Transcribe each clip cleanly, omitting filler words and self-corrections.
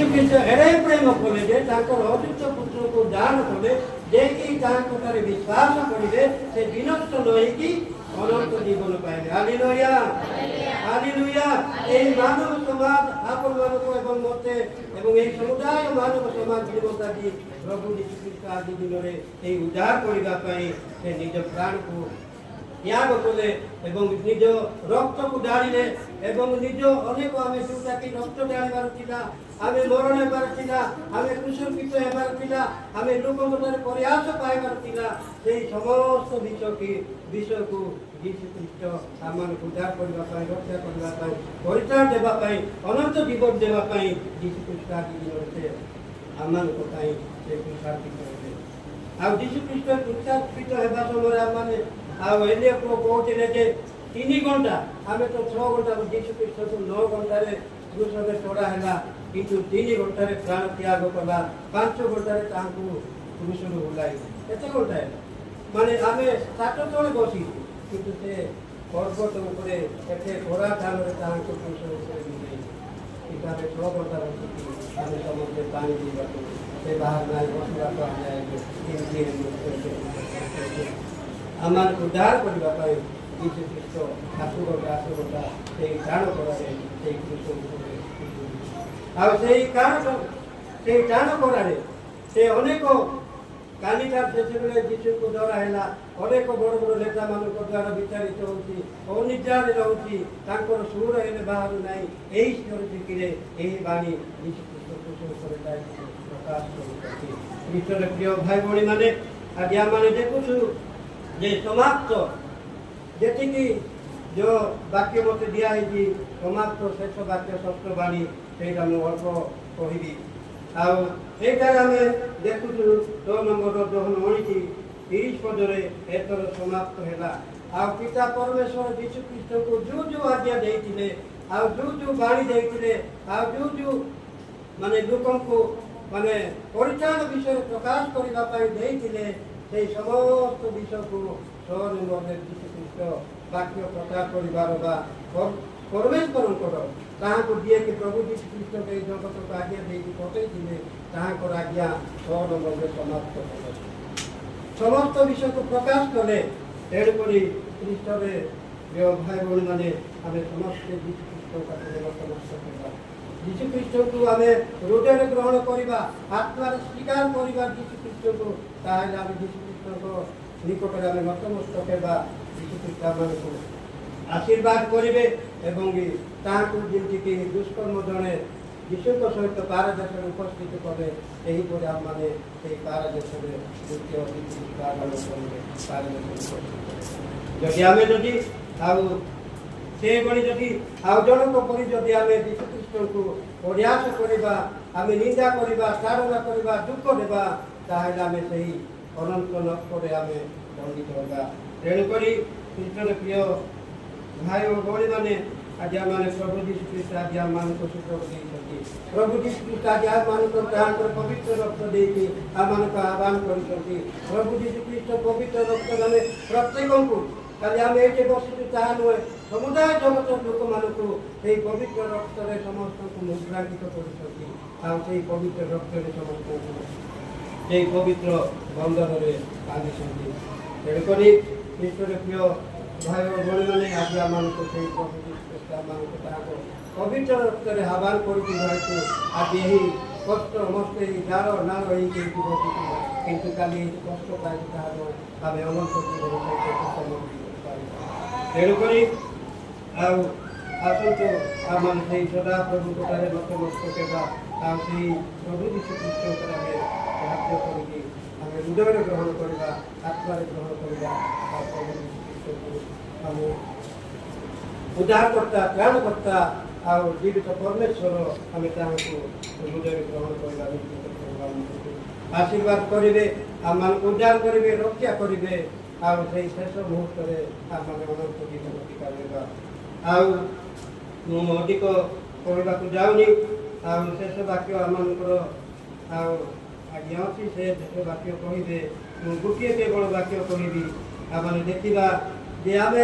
ଖ୍ରୀଷ୍ଟ ଏଡ଼େ ପ୍ରେମ କଲେ ଯେ ତାଙ୍କର ଅଦ୍ୱିତୀୟ ପୁତ୍ରକୁ ଦାନ କଲେ, ଯିଏକି ତାହାଙ୍କଠାରେ ବିଶ୍ୱାସ କରିବେ ସେ ବିନଷ୍ଟ ନ ହେଇକି ଅନନ୍ତ ଜୀବନ ପାଇବେ। Hallelujah, hallelujah. ଏହି ମାନବ ସମାଜ ଆପଣମାନଙ୍କୁ ଏବଂ ମୋତେ ଏବଂ ଏହି ସମୁଦାୟ ମାନବ ସମାଜ ନିମନ୍ତେ ଆଜି ପ୍ରଭୁ ଯୀଶୁ ଖ୍ରୀଷ୍ଟ ଆଜି ଦିନରେ ଏହି ଉଦ୍ଧାର କରିବା ପାଇଁ ସେ ନିଜ ପ୍ରାଣକୁ ତ୍ୟାଗ କଲେ ଏବଂ ନିଜ ରକ୍ତକୁ ଢାଳିଲେ ଏବଂ ନିଜ ଅନେକ ଆମେ ଯେଉଁଟାକି ରକ୍ତ ଢାଳିବାର ଥିଲା, ଆମେ ମରଣ ହେବାର ଥିଲା, ଆମେ କ୍ରୁଶିଫିକ୍ସ ହେବାର ଥିଲା, ଆମେ ଲୋକଙ୍କଠାରେ ପରିହାସ ପାଇବାର ଥିଲା, ସେହି ସମସ୍ତ ବିଷୟକୁ ଯୀଶୁ ଖ୍ରୀଷ୍ଟ ଆମମାନଙ୍କୁ ଉଦ୍ଧାର କରିବା ପାଇଁ, ରକ୍ଷା କରିବା ପାଇଁ, ପରିତ୍ରାଣ ଦେବା ପାଇଁ, ଅନନ୍ତ ଜୀବନ ଦେବା ପାଇଁ ଯୀଶୁ ଖ୍ରୀଷ୍ଟ ଆଜି ଦିନରେ ସେ ଆମମାନଙ୍କ ପାଇଁ ସେ କୃଷାର୍ପିତ ହେଲେ। ଆଉ ଯୀଶୁ ଖ୍ରୀଷ୍ଟ କୃଷାର୍ପିତ ହେବା ସମୟରେ ଆମମାନେ ଆଉ ଏଲିଆ କହୁଥିଲେ ଯେ 3 ଘଣ୍ଟା, ଆମେ ତ 6 ଘଣ୍ଟା ଯୀଶୁ ଖ୍ରୀଷ୍ଟକୁ 9 ଘଣ୍ଟାରେ କ୍ରୁଶରେ ଚଢ଼ା ହେଲା, କିନ୍ତୁ 3 ଘଣ୍ଟାରେ ପ୍ରାଣ ତ୍ୟାଗ କଲା, 5 ଘଣ୍ଟାରେ ତାହାକୁ କ୍ରୁଶରୁ ଓହ୍ଲାଇଲା। କେତେ ଘଣ୍ଟା ହେଲା? ମାନେ ଆମେ ସାତ ତଳେ ବସିଛୁ, କିନ୍ତୁ ସେ ପର୍ବତ ଉପରେ ଏତେ ଖରା କାଳରେ ତାହାକୁ କ୍ରୁଶ ଉପରେ ମିଳେଇଛି। କିନ୍ତୁ ଆମେ 6 ଘଣ୍ଟା ବସିଛୁ, ଆମେ ସମସ୍ତେ ପାଣି ପିଇବାକୁ ସେ ବାହାର ନାହିଁ, ବସିବାକୁ ଆମେ କେମିତି ଆମମାନଙ୍କୁ ଉଦ୍ଧାର କରିବା ପାଇଁ ଯୀଶୁ ଖ୍ରୀଷ୍ଟ 8 ଘଣ୍ଟା ସେଇ ଟାଣ କରାରେ ସେଇ କ୍ରୁଶ ଉପରେ ଆଉ ସେଇ ଟାଣ କରାରେ ସେ ଅନେକ କାଲିକା ସେତେବେଳେ ଯୀଶୁଙ୍କୁ ଧରା ହେଲା, ଅନେକ ବଡ଼ ବଡ଼ ନେତାମାନଙ୍କ ଦ୍ୱାରା ବିଚାରିତ ହେଉଛି, ଅନିଦ୍ରାରେ ରହୁଛି, ତାଙ୍କର ସୁର ହେଲେ ବାହାରୁ ନାହିଁ। ଏହି ପରିସ୍ଥିତିରେ ଏହି ବାଣୀ ଯୀଶୁ ଖ୍ରୀଷ୍ଟ କ୍ରୁଶ ଉପରେ ପ୍ରକାଶ କରୁଛନ୍ତି। ଖ୍ରୀଷ୍ଟର ପ୍ରିୟ ଭାଇ ଭଉଣୀମାନେ, ଆଜି ଆମମାନେ ଦେଖୁଛୁ ଯେ ସମାପ୍ତ ଯେତିକି ଯେଉଁ ବାକ୍ୟ ମୋତେ ଦିଆହେଇଛି, ସମାପ୍ତ ଶେଷ ବାକ୍ୟ ଷଷ୍ଠ ବାଣୀ, ସେଇଟା ମୁଁ ଅଳ୍ପ କହିବି। ଆଉ ସେଇଟାରେ ଆମେ ଦେଖୁଛୁ 10 ନମ୍ବର ଯୋହନ 19:30 ପଦରେ ଏଥର ସମାପ୍ତ ହେଲା। ଆଉ ପିତା ପରମେଶ୍ୱର ଯୀଶୁ ଖ୍ରୀଷ୍ଟଙ୍କୁ ଯେଉଁ ଆଜ୍ଞା ଦେଇଥିଲେ, ଆଉ ଯେଉଁ ବାଣୀ ଦେଇଥିଲେ, ଆଉ ଯେଉଁ ମାନେ ଲୋକଙ୍କୁ ମାନେ ପରିତ୍ରାଣ ବିଷୟରେ ପ୍ରକାଶ କରିବା ପାଇଁ ଦେଇଥିଲେ, সেই সমস্ত বিষয়କୁ 6 নম্বରରେ ଯୀଶୁ ଖ୍ରୀଷ୍ଟ ବାକ୍ୟ ପ୍ରଚାର କରିବାର ବା ପରମେଶ୍ୱରଙ୍କର ତାହାକୁ ଯିଏକି ପ୍ରଭୁ ଯୀଶୁ ଖ୍ରୀଷ୍ଟଙ୍କ ଏହି ଜଗତକୁ ଆଜ୍ଞା ଦେଇକି ପଠାଇଥିଲେ, ତାହାଙ୍କର ଆଜ୍ଞା 6 নম্বରରେ ସମାପ୍ତ କଲେ, ସମସ୍ତ ବିଷୟକୁ ପ୍ରକାଶ କଲେ। ତେଣୁକରି ଖ୍ରୀଷ୍ଟରେ ଭାଇ ଭଉଣୀମାନେ ଆମେ ସମସ୍ତେ ଯୀଶୁ ଖ୍ରୀଷ୍ଟଙ୍କ ପାଖରେ ନତମସ୍ତକ କରିବା, ଯୀଶୁ ଖ୍ରୀଷ୍ଟଙ୍କୁ ଆମେ ହୃଦୟରେ ଗ୍ରହଣ କରିବା, ଆତ୍ମାରେ ସ୍ୱୀକାର କରିବା ଯୀଶୁ ଖ୍ରୀଷ୍ଟଙ୍କୁ, ତାହେଲେ ଆମେ ଯୀଶୁ ଖ୍ରୀଷ୍ଟଙ୍କ ନିକଟରେ ଆମେ ନତମସ୍ତକ ହେବା। ଯୀଶୁ ଖ୍ରୀଷ୍ଟ ଆମମାନଙ୍କୁ ଆଶୀର୍ବାଦ କରିବେ ଏବଂ ତାହାକୁ ଯେମିତିକି ଦୁଷ୍କର୍ମ ଜଣେ ଯୀଶୁଙ୍କ ସହିତ ପାରଦେଶରେ ଉପସ୍ଥିତ କଲେ, ଏହିପରି ଆମମାନେ ସେହି ପାରଦେଶରେ ଦ୍ୱିତୀୟ ଆଗମନ କରିବେ, ପାରଦେଶରେ ଉପସ୍ଥିତ ଯଦି ଆମେ ଆଉ ସେଭଳି ଆଉ ଜଣଙ୍କ ପରି ଯଦି ଆମେ ଯୀଶୁ ଖ୍ରୀଷ୍ଟଙ୍କୁ ପରିହାସ କରିବା, ଆମେ ନିନ୍ଦା କରିବା, ତାଡ଼ନା କରିବା, ଦୁଃଖ ଦେବା, ତାହେଲେ ଆମେ ସେହି ଅନନ୍ତ ନରକରେ ଆମେ ଦଣ୍ଡିତ ହେବା। ତେଣୁକରି ଖ୍ରୀଷ୍ଟର ପ୍ରିୟ ଭାଇ ଓ ଭଉଣୀମାନେ, ଆଜି ଆମମାନେ ପ୍ରଭୁ ଯୀଶୁ ଖ୍ରୀଷ୍ଟ ଆଜି ଆମମାନଙ୍କୁ ସୁଯୋଗ ଦେଇଛନ୍ତି। ପ୍ରଭୁ ଯୀଶୁ ଖ୍ରୀଷ୍ଟ ଆଜି ଆମମାନଙ୍କୁ ତାଙ୍କର ପବିତ୍ର ରକ୍ତ ଦେଇକି ଆମମାନଙ୍କୁ ଆହ୍ୱାନ କରିଛନ୍ତି। ପ୍ରଭୁ ଯୀଶୁ ଖ୍ରୀଷ୍ଟ ପବିତ୍ର ରକ୍ତ ଆମେ ପ୍ରତ୍ୟେକଙ୍କୁ, ଖାଲି ଆମେ ଏଇଠି ବସିଛୁ ତାହା ନୁହେଁ, ସମୁଦାୟ ଜଗତର ଲୋକମାନଙ୍କୁ ସେହି ପବିତ୍ର ରକ୍ତରେ ସମସ୍ତଙ୍କୁ ମୁଦ୍ରାଙ୍କିତ କରୁଛନ୍ତି। ଆଉ ସେହି ପବିତ୍ର ରକ୍ତରେ ସମସ୍ତଙ୍କୁ ସେହି ପବିତ୍ର ବନ୍ଧନରେ ବାନ୍ଧିଛନ୍ତି। ତେଣୁକରି ଖ୍ରୀଷ୍ଟର ପ୍ରିୟ ଭାଇ ଓ ଭଉଣୀମାନେ, ଆଜି ଆମମାନଙ୍କୁ ସେହି ପ୍ରଭୁ ଆମମାନଙ୍କୁ ତାହାକୁ ପବିତ୍ର ରକ୍ତରେ ଆହ୍ୱାନ କରୁଛି। ଯେହେତୁ ଆଜି ଏହି କଷ୍ଟ ମସ୍ତ ଏହି ଝାଳ ନାଳ ହେଇକି ବସିଛୁ, କିନ୍ତୁ କାଲି ଏହି କଷ୍ଟ ପାଇକି ତାହା ଆମେ ଅନନ୍ତ ଜୀବନ ସହିତ ତେଣୁକରି ଆଉ ଆସନ୍ତୁ ଆମମାନେ ସେହି ସଦା ପ୍ରଭୁଙ୍କଠାରେ ନତମସ୍ତକ ହେବା, ଆଉ ସେହି ପ୍ରଭୁ ଯୀଶୁ ଖ୍ରୀଷ୍ଟଙ୍କର ଆମେ ସାହାଯ୍ୟ କରିକି ଆମେ ହୃଦୟରେ ଗ୍ରହଣ କରିବା, ଆତ୍ମାରେ ଗ୍ରହଣ କରିବା। ଆଉ ପ୍ରଭୁ ଯୀଶୁ ଖ୍ରୀଷ୍ଟଙ୍କୁ ଆମେ ଉଦ୍ଧାରକର୍ତ୍ତା, ତ୍ରାଣକର୍ତ୍ତା ଆଉ ଜୀବିତ ପରମେଶ୍ୱର ଆମେ ତାହାଙ୍କୁ ହୃଦୟରେ ଗ୍ରହଣ କରିବା, ଆଶୀର୍ବାଦ କରିବେ, ଆମମାନଙ୍କୁ ଉଦ୍ଧାର କରିବେ, ରକ୍ଷା କରିବେ। ଆଉ ସେହି ଶେଷ ମୁହୂର୍ତ୍ତରେ ଆମମାନେ ଅନନ୍ତ ଜୀବନ ପାଇବା। ଆଉ ମୁଁ ଅଧିକ କହିବାକୁ ଯାଉନି, ଆଉ ଶେଷ ବାକ୍ୟ ଆମମାନଙ୍କର ଆଉ ଆଜ୍ଞା ଅଛି, ସେ ଶେଷ ବାକ୍ୟ କହିବେ। ମୁଁ ଗୋଟିଏ କେବଳ ବାକ୍ୟ କହିବି। ଆମମାନେ ଦେଖିବା ଯେ ଆମେ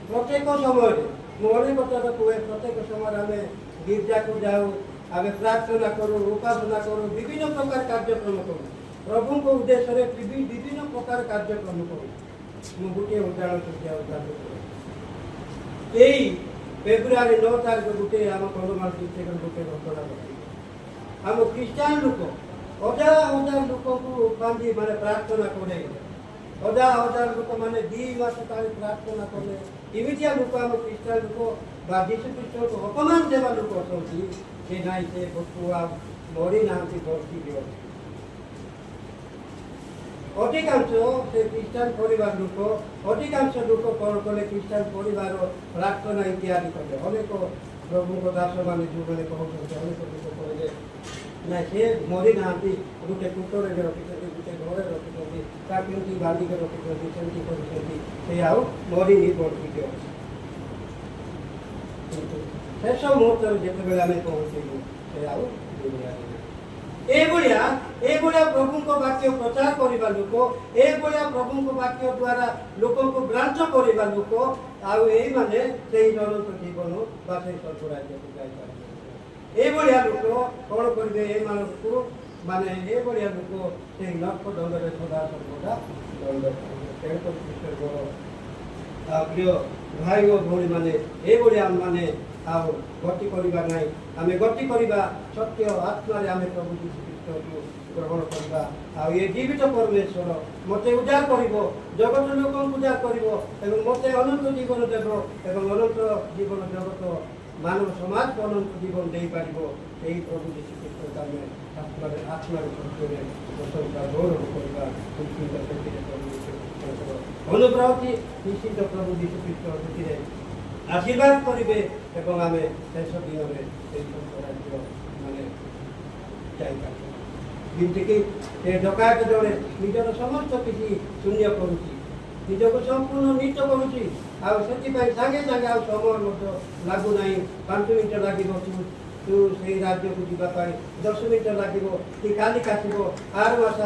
ପ୍ରତ୍ୟେକ ସମୟରେ, ମୁଁ ଅନେକ କଥା କୁହେ, ପ୍ରତ୍ୟେକ ସମୟରେ ଆମେ ଗିର୍ଜାକୁ ଯାଉ, आमे प्रार्थना करूँ उपासना करूँ विभिन्न प्रकार कार्यक्रम करूँ प्रभु को उद्देश्य विभिन्न प्रकार कार्यक्रम करूँ मु गोटे उदाहरण यही फेब्रुआरी 9 तारीख गोटे आम कंधमाल डिस्ट्रिक्ट गोटे घटना घटी आम ख्रीस्टान लोक हजार हजार लोक को बांधी माने प्रार्थना करे हजार हजार लोक माने 2 मास तक प्रार्थना कले इमितिया लोक आम ख्रीस्टान लोक बा यीशु ख्रीस्ट को अपमान देवा लोक अछंती से नाई से बटुआ मरी नांती बर्ती दियो अधिकांश से ख्रीस्टान परिवार लोक अधिकांश लोक कौन कले ख्रीस्टान परिवार प्रार्थना इत्यादि कले अनेक प्रभु को दास मान जो मैंने कहते अनेक लोक कहले ना से मरी नांती गोटे कुटर रखी गोटे घर रखी केमती बांधिक रखी सेमती कर मरी बर्ती दियो शेष मुहूर्त जिते आम पहुँचलु से एभलिया प्रभु को वाक्य प्रचार करने लोक एभलिया प्रभु को वाक्य द्वारा लोक को ग्राह्य करने लोक आई माने अनंत जीवन बा स्वर्ग राज्य को जाइए लोक कौन करेंगे ये माने ये लोक से नर्क दंड सदा सर्वदा दंड प्रिय भाई और भौणी मैंने ये माने गति करवा ना आम गति करवा सत्य आत्मा आम प्रभु यीशु ख्रीस्ट को ग्रहण करवा ये जीवित परमेश्वर मत उद्धार कर जगत लोक उद्धार कर मत अनंत जीवन देव एवं अनंत जीवन जगत मानव समाज को अनंत जीवन दे पार यही प्रभु यीशु ख्रीस्ट आम आत्मा सत्य प्रशंसा गौरव करवा अनुग्रह की निश्चित प्रभु यीशु ख्रीस्ट से आशीर्वाद करेंगे एवं आम शेष दिन में राज्य माने जमीक डकायत जड़े निजर समस्त किसी शून्य करजक संपूर्ण नृत्य करुँच सागे सागे समय लगुना 5 मिनट लगे तू से राज्य को जावाई 10 मिनट लगे कि काली आसब 8 मास